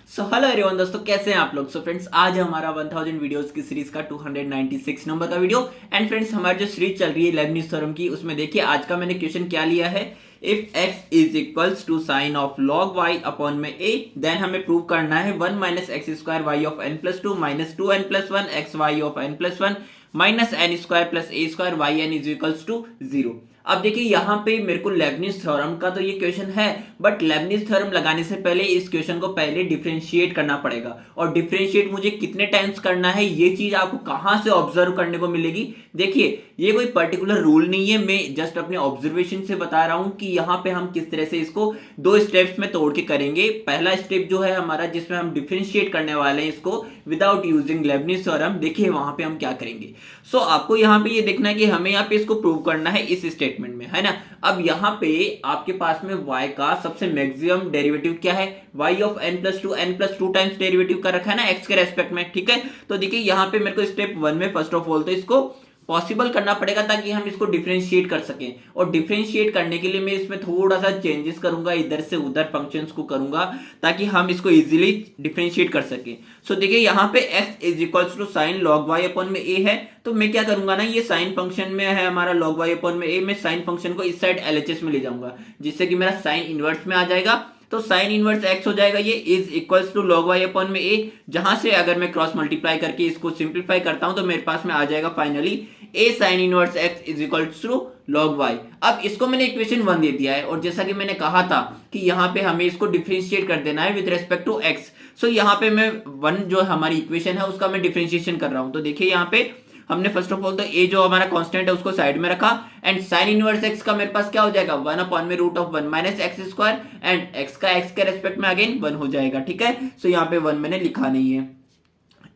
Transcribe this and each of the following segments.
So hello everyone दोस्तों, कैसे हैं आप लोग। सो फ्रेंड्स, आज हमारा 1000 वीडियोस की सीरीज का 296 नंबर का वीडियो। एंड फ्रेंड्स, हमारी जो सीरीज चल रही है लेबनिज थ्योरम की, उसमें देखिए आज का मैंने क्वेश्चन क्या लिया है। If x is equals to sine of log y upon में a, देन हमें प्रूव करना है 1 minus x square y of n plus 2 minus 2n+1 x y of n+1 minus n square plus a square y n is equals to 0। अब देखिए यहाँ पे मेरे को लेबनिज थ्योरम का तो ये क्वेश्चन है, बट लेबनिज थ्योरम लगाने से पहले इस क्वेश्चन को पहले डिफरेंशिएट करना पड़ेगा। और डिफरेंशिएट मुझे कितने टाइम्स करना है, ये चीज आपको कहां से ऑब्जर्व करने को मिलेगी। देखिए, ये कोई पर्टिकुलर रूल नहीं है, मैं जस्ट अपने ऑब्जर्वेशन से बता रहा हूं कि यहाँ पे हम किस तरह से इसको दो स्टेप्स में तोड़ के करेंगे। पहला स्टेप जो है हमारा, जिसमें हम डिफरेंशिएट करने वाले हैं इसको विदाउट यूजिंग लेबनिज थ्योरम, देखिए वहां पे हम क्या करेंगे। सो आपको यहाँ पे ये देखना है कि हमें यहाँ पे इसको प्रूव करना है इस स्टेटमेंट में, है ना। अब यहाँ पे आपके पास में y का सबसे मैक्सिमम डेरिवेटिव क्या है, y of n+2 times derivative का रखा है ना x के रेस्पेक्ट में, ठीक है। तो देखिए यहाँ पे मेरे को स्टेप 1 में फर्स्ट ऑफ ऑल तो इसको पॉसिबल करना पड़ेगा ताकि हम इसको डिफरेंशिएट कर सकें। और डिफरेंशिएट करने के लिए मैं इसमें थोड़ा सा चेंजेस करूंगा, इधर से उधर फंक्शंस को करूंगा ताकि हम इसको इजीली डिफरेंशिएट कर सकें। सो देखिए यहाँ पे x is equals to sine log y upon में a है, तो मैं क्या करूंगा ना, ये साइन फंक्शन में है हमारा log y अपॉन में a, मैं साइन फंक्शन को इस साइड LHS में ले जाऊंगा, जिससे कि मेरा साइन इनवर्स में आ जाएगा। तो साइन इनवर्स x हो जाएगा, ये is equals to log y upon में a, जहां से अगर मैं क्रॉस मल्टीप्लाई करके इसको सिंप्लीफाई करता हूं तो मेरे पास में आ जाएगा finally a sine inverse x is equals to log y। अब इसको मैंने इक्वेशन 1 दे दिया है, और जैसा कि मैंने कहा था कि यहाँ पे हमें इसको डिफरेंशिएट कर देना है विद रेस्पेक्ट टू x। सो यहाँ पे मैं 1 जो हमारी इक्वेशन है उसका मैं डिफरेंशिएशन कर रहा हूं। तो देखिए यहाँ पे हमने फर्स्ट ऑफ ऑल तो a जो हमारा कांस्टेंट है उसको साइड में रखा, एंड साइन इनवर्स x का मेरे पास क्या हो जाएगा 1 अपॉन में root of 1 minus x square, and x का x के रेस्पेक्ट में अगेन 1 हो जाएगा, ठीक है। सो यहाँ पे 1 मैंने लिखा नहीं है।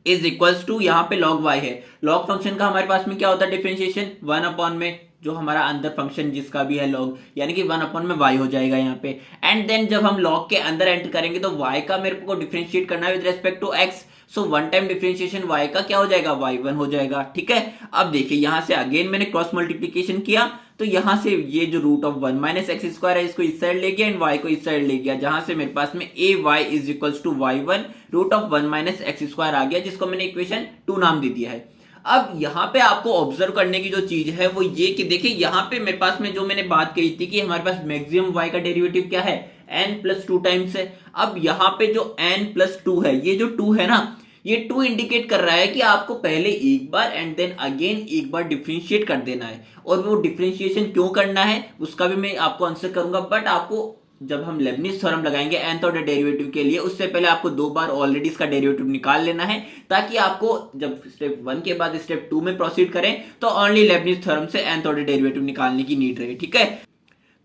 इज इक्वल्स टू यहाँ पे log y है, log फंक्शन का हमारे पास में क्या होता है डिफरेंशिएशन 1 अपॉन में जो हमारा अंदर फंक्शन जिसका भी है log, यानी कि 1 अपॉन में y हो जाएगा यहाँ पे। एंड देन जब हम log के अंदर एंटर करेंगे तो y का मेरे को डिफरेंशिएट करना है with respect to x। So one time differentiation y का क्या हो जाएगा y1 हो जाएगा, ठीक है। अब देखिए यहाँ से अगेन मैंने क्रॉस मल्टीप्लीकेशन किया, तो यहाँ से ये जो root of 1 minus x square है इसको इस साइड ले गया एंड y को इस साइड ले गया, जहां से मेरे पास में a y is equals to y1 root of 1 minus x square आ गया, जिसको मैंने इक्वेशन 2 नाम दे दिया है। अब यहाँ पे आपको ऑब्जर्व करने की जो चीज है वो ये कि देखिए यहाँ पे मेरे पास में जो मैंने बात कही थी कि हमारे पास मैक्सिमम y का डेरिवेटिव क्या है n+2 टाइम्स है। अब यहाँ पे जो n+2 है, ये जो 2 है ना, ये 2 इंडिकेट कर रहा है कि आपको पहले एक बार एंड देन अगेन एक बार डिफरेंशिएट कर देना है। और वो डिफरेंशिएशन क्यों करना है उसका भी मैं आपको आंसर करूंगा, बट आपको जब हम लेबनिज थ्योरम लगाएंगे nth ऑर्डर डेरिवेटिव के लिए, उससे पहले आपको 2 बार ऑलरेडी इसका डेरिवेटिव निकाल लेना है, ताकि आपको जब स्टेप 1 के बाद स्टेप 2 में प्रोसीड करें तो ओनली लेबनिज थ्योरम से nth ऑर्डर डेरिवेटिव निकालने की नीड रहे, ठीक है।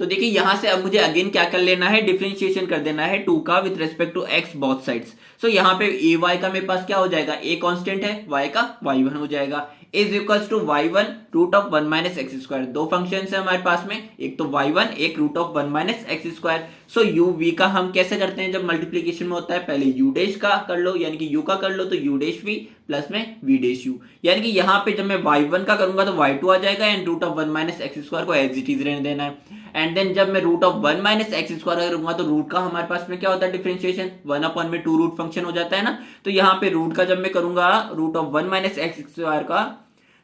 तो देखिए यहां से अब मुझे अगेन क्या कर लेना है, डिफरेंशिएशन कर देना है 2 का with respect to x both sides. So यहाँ पे a y का मेरे पास क्या हो जाएगा, a कांस्टेंट है, y का y1 हो जाएगा, is equals to y1 root of 1 minus x square. दो फंक्शंस है हमारे पास में, एक तो y1 एक root of 1 minus x square. So u v का हम कैसे करते हैं, जब मल्टीप्लीकेशन में होता है पहले u डैश का कर लो, यानी कि u का कर लो तो u डैश v प्लस में v डैश u, यानी कि यहाँ पे जब मैं y1 का करूंगा तो y2 आ जाएगा and root of 1 minus x square को एज इट इज रहने देना है। एंड देन जब मैं root of 1 minus x square करूंगा तो रूट का हमारे पास में क्या होता है डिफरेंशिएशन 1 अपॉन में 2 रूट फंक्शन हो जाता है ना। तो यहाँ पे रूट का जब मैं करूंगा root of 1 minus x square का,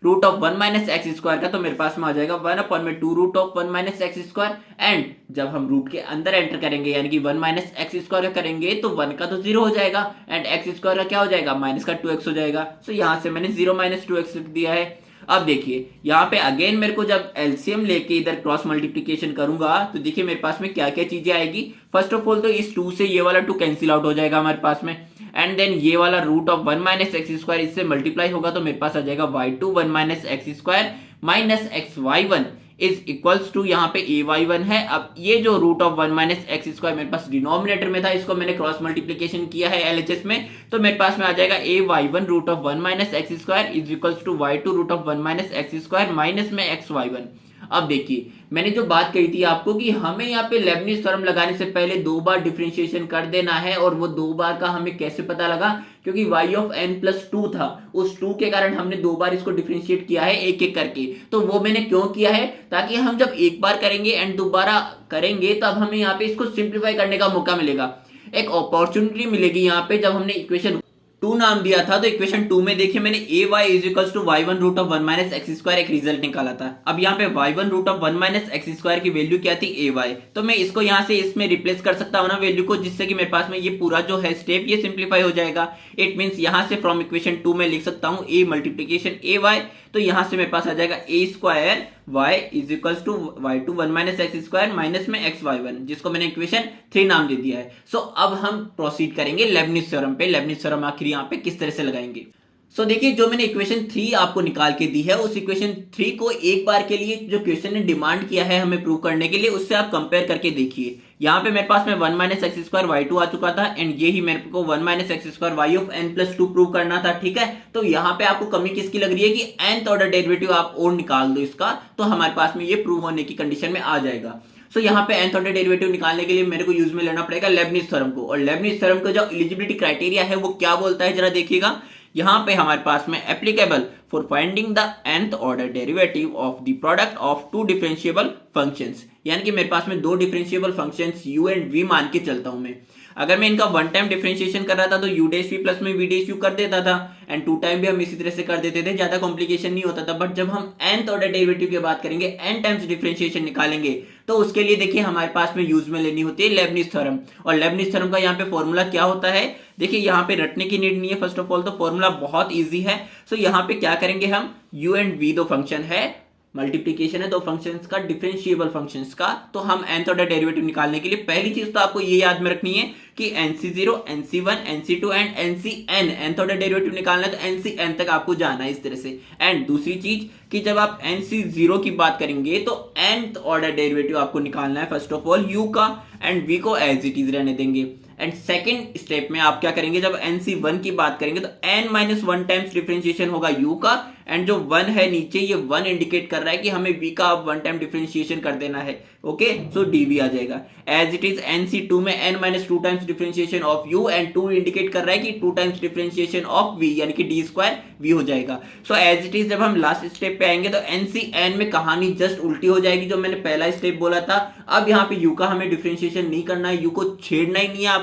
root of 1 minus x square का, तो मेरे पास में आ जाएगा 1 अपॉन में 2 root of 1 minus x square. And जब हम रूट के अंदर एंटर करेंगे यानी कि 1 माइनस एक्स स्क्वायर करेंगे तो 1 का तो 0 हो जाएगा एंड एक्स स्क्वायर का क्या हो जाएगा माइनस का 2x हो जाएगा। सो यहाँ से मैंने 0 माइनस 2x लिख दिया है। अब देखिए यहाँ पे अगेन मेरे को जब एलसीएम लेके इधर क्रॉस मल्टीप्लीकेशन करूंगा तो देखिए मेरे पास में क्या क्या चीजें आएगी। फर्स्ट ऑफ ऑल तो इस 2 से ये वाला 2 कैंसिल आउट हो जाएगा हमारे पास में, एंड देन ये वाला root of 1 minus x square इससे मल्टीप्लाई होगा तो मेरे पास आ जाएगा y2 1 minus x square minus x y1 is equals to यहाँ पे a y1 है। अब ये जो root of 1 minus x square मेरे पास डिनोमिनेटर में था, इसको मैंने क्रॉस मल्टीप्लीकेशन किया है LHS में, तो मेरे पास में आ जाएगा a y1 root of 1 minus x square is equals to y2 root of 1 minus x square minus में एक्स y1। अब देखिए मैंने जो बात कही थी आपको कि हमें यहाँ पे लेबनिज थ्योरम लगाने से पहले 2 बार डिफरेंशिएशन कर देना है, और वो 2 बार का हमें कैसे पता लगा, क्योंकि y ऑफ n+2 था, उस 2 के कारण हमने 2 बार इसको डिफरेंशिएट किया है एक एक करके। तो वो मैंने क्यों किया है, ताकि हम जब एक बार करेंगे एंड दोबारा करेंगे तब हमें यहाँ पे इसको सिंप्लीफाई करने का मौका मिलेगा। एक अपॉर्चुनिटी मिलेगी यहाँ पे। जब हमने इक्वेशन 2 नाम दिया था तो इक्वेशन 2 में देखिए मैंने a y is equal to y one root of one minus x square एक रिजल्ट निकाला था। अब यहाँ पे y one root of one minus x square की वैल्यू क्या थी, ए वाई। तो मैं इसको यहाँ से इसमें रिप्लेस कर सकता हूँ ना वैल्यू को, जिससे कि मेरे पास में ये पूरा जो है स्टेप ये सिंप्लीफाई हो जाएगा। इट मीन्स यहाँ से फ्रॉम इक्वेशन 2 में लिख सकता हूँ ए मल्टीप्लीकेशन ए वाई, तो यहाँ से मेरे पास आ जाएगा a square y is equal to y two one minus x square minus में एक्स वाई वन, जिसको मैंने इक्वेशन 3 नाम दे दिया है। सो अब हम प्रोसीड करेंगे लेबनिज थ्योरम पे। लेबनिज थ्योरम आखिर यहाँ पे किस तरह से लगाएंगे। सो देखिए जो मैंने इक्वेशन 3 आपको निकाल के दी है, उस इक्वेशन 3 को एक बार के लिए जो क्वेश्चन ने डिमांड किया है हमें प्रूव करने के लिए, उससे आप कंपेयर करके देखिए। यहाँ पे मेरे पास में one minus x square y two आ चुका था एंड ये ही मेरे को one minus x square y of n plus two prove करना था, ठीक है। तो यहाँ पे आपको कमी किसकी लग रही है कि nth ऑर्डर डेरिवेटिव आप और निकाल दो इसका, तो हमारे पास में ये प्रूव होने की कंडीशन में आ जाएगा। सो यहाँ पे nth ऑर्डर डेरिवेटिव निकालने के लिए मेरे को यूज में लेना पड़ेगा लेबनिज थ्योरम को। और लेबनिज थ्योरम का जो एलिजिबिलिटी क्राइटेरिया है वो क्या बोलता है जरा देखिएगा। यहाँ पे हमारे पास में applicable for finding the nth order derivative of the product of two differentiable functions, यानी कि मेरे पास में दो differentiable functions u and v मान के चलता हूं मैं। अगर मैं इनका वन टाइम डिफरेंशिएशन कर रहा था तो u डैश v प्लस में v डैश u कर देता था, एंड टू टाइम भी हम इसी तरह से कर देते थे, ज्यादा कॉम्प्लिकेशन नहीं होता था। बट जब हम nth ऑर्डर डेरिवेटिव की बात करेंगे, n टाइम्स डिफरेंशिएशन निकालेंगे, तो उसके लिए देखिए हमारे पास में यूज में लेनी होती है लेबनिज थ्योरम। और लेबनिज थ्योरम का यहाँ पे फॉर्मूला क्या होता है, देखिए यहाँ पे रटने की नीड नहीं है। फर्स्ट ऑफ ऑल तो फॉर्मूला बहुत इजी है। सो यहाँ पे क्या करेंगे हम, u एंड v दो फंक्शन है, मल्टीप्लीकेशन है दो फंक्शंस का, डिफरेंशिएबल फंक्शंस का। तो हम nth ऑर्डर डेरिवेटिव निकालने के लिए पहली चीज तो आपको ये याद में रखनी है कि nc0, nc1, nc2 and ncn nth order derivative निकालना है तो ncn तक आपको जाना है इस तरह से। एंड दूसरी चीज कि जब आप nc0 की बात करेंगे तो nth ऑर्डर डेरिवेटिव आपको निकालना है फर्स्ट ऑफ ऑल u का, एंड v को एज इट इज रहने देंगे। एंड सेकेंड स्टेप में आप क्या करेंगे, जब nc1 की बात करेंगे तो n minus one times differentiation होगा u का, एंड जो 1 है नीचे ये 1 इंडिकेट कर रहा है कि हमें v का अब वन टाइम डिफरेंशिएशन कर देना है। ओके, सो dv आ जाएगा एज इट इज। nc2 में n minus two times differentiation of u, and 2 indicate कर रहा है कि 2 टाइम्स डिफरेंशिएशन ऑफ v, यानी कि d स्क्वायर v हो जाएगा। सो एज इट इज जब हम लास्ट स्टेप पे आएंगे तो ncn में कहानी जस्ट उल्टी हो जाएगी, जो मैंने पहला स्टेप बोला था। अब यहाँ पे u का हमें डिफरेंशिएशन नहीं करना है, u को छेड़ना ही नहीं है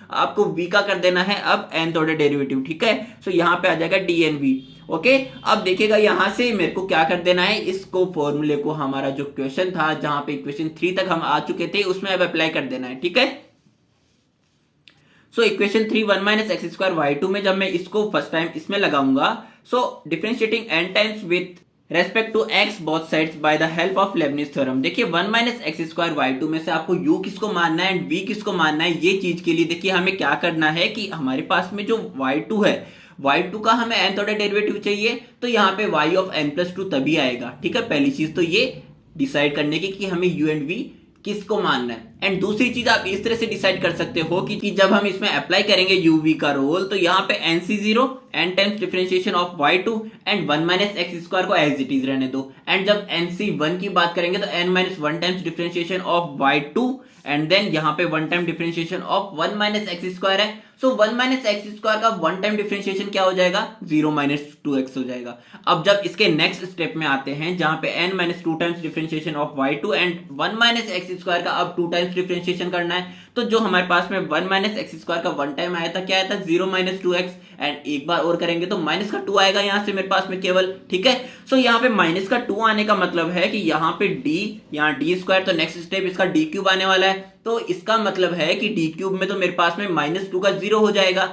आपको v का कर देना है अब nth ऑर्डर डेरिवेटिव, ठीक है। सो यहाँ पे आ जाएगा dnv। ओके, अब देखिएगा यहाँ से मेरे को क्या कर देना है, इसको फॉर्मूले को हमारा जो क्वेश्चन था जहां पे इक्वेशन 3 तक हम आ चुके थे उसमें अब अप्लाई कर देना है, ठीक है। So equation 3 one minus x square y two में जब मैं इसको फर्स्ट टाइम इसमें लगाऊंगा, so differentiating n times with respect to x both sides by the help of Leibniz theorem. देखिए one minus x square y two में से आपको u किसको मानना है एंड v किसको मानना है, ये चीज के लिए देखिए हमें क्या करना है कि हमारे पास में जो y2 है, y2 का हमें nth ऑर्डर डेरिवेटिव चाहिए, तो यहाँ पे y of n plus to तभी आएगा, ठीक है। पहली चीज तो ये डिसाइड करने की कि हमें u एंड v किसको मानना है। एंड दूसरी चीज आप इस तरह से डिसाइड कर सकते हो कि जब हम इसमें अप्लाई करेंगे uv का रोल, तो यहाँ पे nc0 n times differentiation of y2 and 1 minus x square को एज इट इज रहने दो। एंड जब nc1 की बात करेंगे तो n minus one times differentiation of y2 and then यहाँ पे one time differentiation of 1 minus x square है। सो 1 माइनस एक्स स्क्वायर का वन टाइम डिफरेंशिएशन क्या हो जाएगा, 0 माइनस 2x हो जाएगा। अब जब इसके नेक्स्ट स्टेप में आते हैं जहां पे n minus two times differentiation of y2 and 1 minus x square का अब 2 टाइम्स डिफरेंशिएशन करना है, तो जो हमारे पास में 1 माइनस एक्स स्क्वायर का वन टाइम आया था क्या आया था, 0 माइनस 2x, एंड एक बार और करेंगे तो माइनस का 2 आएगा यहाँ से मेरे पास में केवल, ठीक है। सो यहाँ पे माइनस का 2 आने का मतलब है कि यहाँ पे d, यहाँ d स्क्वायर, तो नेक्स्ट स्टेप इसका d क्यूब आने वाला है, तो इसका मतलब है कि d क्यूब में तो मेरे पास में माइनस 2 का 0 हो जाएगा।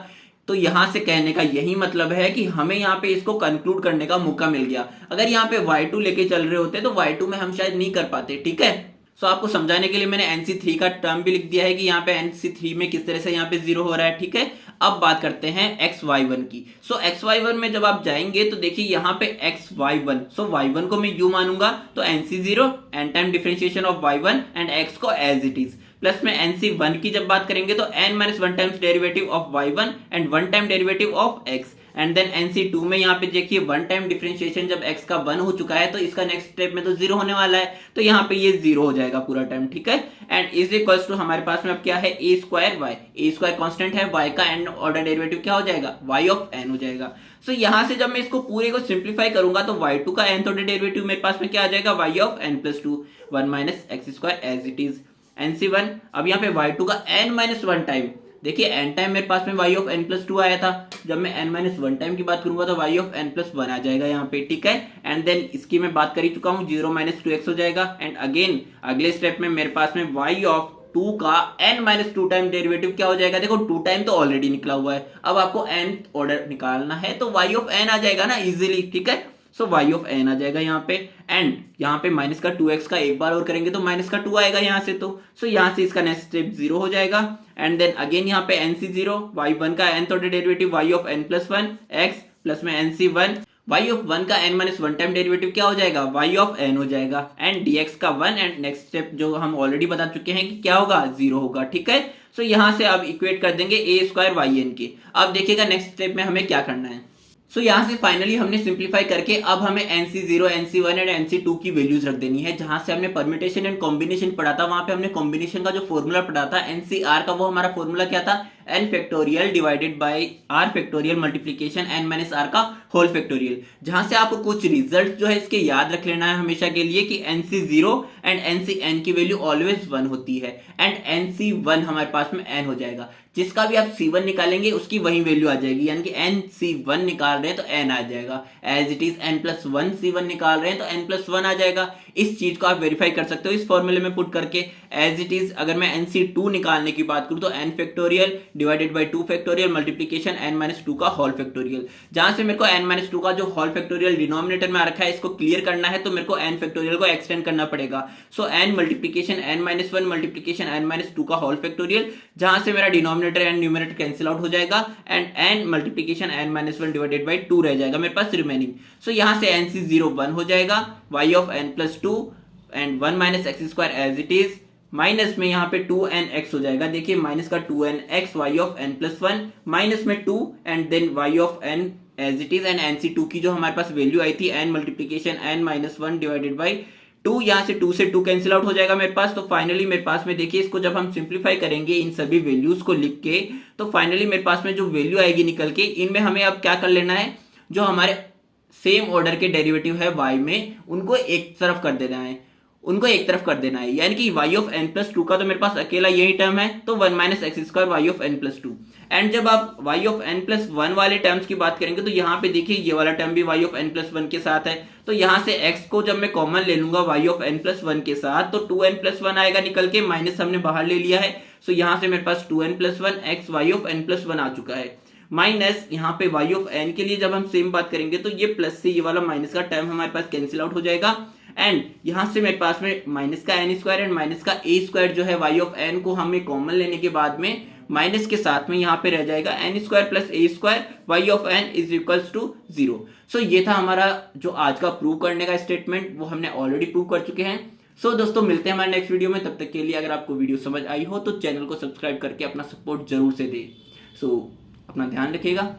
तो यहां से कहने का यही मतलब है कि हमें यहाँ पे इसको कंक्लूड करने का मौका मिल गया। अगर यहाँ पे y2 लेके चल रहे होते तो y2 में हम शायद नहीं कर पाते, ठीक है। सो आपको समझाने के लिए मैंने nc3 का टर्म भी लिख दिया है कि यहाँ पे nc3 में किस तरह से यहाँ पे 0 हो रहा है, ठीक है। अब बात करते हैं xy1 की। सो xy1 में जब आप जाएंगे तो देखिए यहाँ पे xy1, सो y1 को मैं u मानूंगा तो nc0 n time differentiation of y1 and x को एज इट इज, प्लस में nc1 की जब बात करेंगे तो n minus one times derivative of y1 and one time derivative of x, and then nc2 में यहाँ पे देखिए वन टाइम डिफरेंशिएशन जब x का 1 हो चुका है तो इसका नेक्स्ट स्टेप में तो 0 होने वाला है, तो यहाँ पे ये 0 हो जाएगा पूरा टाइम, ठीक है। एंड इज इक्वल्स टू हमारे पास में अब क्या है, a square y, a square constant है, y का n ऑर्डर डेरिवेटिव क्या हो जाएगा, y ऑफ n हो जाएगा। सो यहाँ से जब मैं इसको पूरे को सिंप्लीफाई करूंगा तो y2 का nth ऑर्डर डेरिवेटिव मेरे पास में क्या आ जाएगा, y of n plus two 1 minus x square as it is nc1। अब यहाँ पे y2 का n माइनस वन टाइम देखिए n टाइम मेरे पास में y of n plus two आया था, जब मैं n माइनस वन टाइम की बात करूंगा तो y of n plus one आ जाएगा यहाँ पे, ठीक है। एंड देन इसकी मैं बात कर ही चुका हूँ, 0 माइनस टू एक्स हो जाएगा। एंड अगेन अगले स्टेप में मेरे पास में y ऑफ टू का n minus two time derivative क्या हो जाएगा, देखो टू टाइम तो ऑलरेडी निकला हुआ है, अब आपको n ऑर्डर निकालना है तो y ऑफ n आ जाएगा ना इजीली, ठीक है। सो y ऑफ n आ जाएगा यहाँ पे। एंड यहाँ पे माइनस का 2x का एक बार और करेंगे तो माइनस का 2 आएगा यहाँ से, तो सो यहाँ से इसका नेक्स्ट स्टेप 0 हो जाएगा। एंड देन अगेन यहाँ पे nc 0, y1 का n order derivative y of n plus one, x plus में nc 1, y ऑफ 1 का n minus one time derivative क्या हो जाएगा, y ऑफ n हो जाएगा। एंड dx का 1, एंड नेक्स्ट स्टेप जो हम ऑलरेडी बता चुके हैं कि क्या होगा, 0 होगा, ठीक है। सो यहाँ से अब इक्वेट कर देंगे a स्क्वायर yn के। अब देखिएगा नेक्स्ट स्टेप में हमें क्या करना है। सो यहाँ से फाइनली हमने सिंप्लीफाई करके अब हमें nc0, nc1 एंड nc2 की वैल्यूज रख देनी है। जहां से हमने परम्यूटेशन एंड कॉम्बिनेशन पढ़ा था, वहां पे हमने कॉम्बिनेशन का जो फॉर्मूला पढ़ा था ncr का, वो हमारा फॉर्मूला क्या था, n factorial divided by r factorial multiplication n minus r का होल फैक्टोरियल। जहां से आपको कुछ रिजल्ट जो है इसके याद रख लेना है हमेशा के लिए कि nc0 एंड ncn की वैल्यू ऑलवेज 1 होती है, एंड nc1 हमारे पास में n हो जाएगा। जिसका भी आप c1 निकालेंगे उसकी वही वैल्यू आ जाएगी, यानी कि nc1 निकाल रहे हैं तो n आ जाएगा, as it is n plus one c1 निकाल रहे हैं तो n प्लस वन आ जाएगा। इस चीज को आप वेरीफाई कर सकते हो इस फॉर्मूले में पुट करके। एज इट इज अगर मैं nc2 निकालने की बात करूं तो n factorial divided by 2 factorial multiplication n minus two का होल फैक्टोरियल। जहां से मेरे को n माइनस टू का जो होल फैक्टोरियल डिनोमिनेटर में आ रखा है इसको क्लियर करना है, तो मेरे को n फैक्टोरियल को एक्सटेंड करना पड़ेगा। सो n multiplication n minus one multiplication n minus two का होल फैक्टोरियल, जहां से मेरा denominator and numerator cancel out हो जाएगा, and n multiplication n minus one divided by 2 रह जाएगा मेरे पास रिमेनिंग। सो यहां से nc0 1 हो जाएगा, y of n plus two and 1 minus x square as it is, minus में यहाँ पे 2nx हो जाएगा। देखिए माइनस का 2nx y of n plus one, minus में 2 and then y of n as it is, and nc2 की जो हमारे पास वैल्यू आई थी n multiplication n minus one divided by 2, यहाँ से 2 से 2 कैंसिल आउट हो जाएगा मेरे पास। तो फाइनली मेरे पास में देखिए इसको जब हम सिंप्लीफाई करेंगे इन सभी वैल्यूज को लिख के, तो फाइनली मेरे पास में जो वैल्यू आएगी निकल के, इनमें हमें अब क्या कर लेना है, जो हमारे सेम ऑर्डर के डेरिवेटिव है y में उनको एक तरफ कर देना है, यानी कि y of n plus to का तो मेरे पास अकेला यही टर्म है, तो 1 minus x square y of n plus two. And जब आप y of n plus one वाले टर्म्स की बात करेंगे तो यहाँ पे देखिए ये वाला टर्म भी y of n plus one के साथ है, तो यहाँ से x को जब मैं कॉमन ले लूंगा y of n plus one के साथ तो 2n प्लस वन आएगा निकल के, माइनस हमने बाहर ले लिया है। सो यहाँ से मेरे पास 2n plus one x y of n plus one आ चुका है, माइनस यहाँ पे y ऑफ n के लिए जब हम सेम बात करेंगे तो ये प्लस से ये वाला माइनस का टर्म हमारे पास कैंसिल आउट हो जाएगा। एंड यहाँ से मेरे पास में माइनस का n स्क्वायर एंड माइनस का a स्क्वायर जो है y ऑफ n को हमें कॉमन लेने के बाद में माइनस के साथ में यहाँ पे रह जाएगा n square plus a square y of n is equals to 0। So ये था हमारा जो आज का प्रूव करने का स्टेटमेंट, वो हमने ऑलरेडी प्रूव कर चुके हैं। सो दोस्तों मिलते हैं हमारे नेक्स्ट वीडियो में, तब तक के लिए अगर आपको वीडियो समझ आई हो तो चैनल को सब्सक्राइब करके अपना सपोर्ट जरूर से दे। सो अपना ध्यान रखिएगा।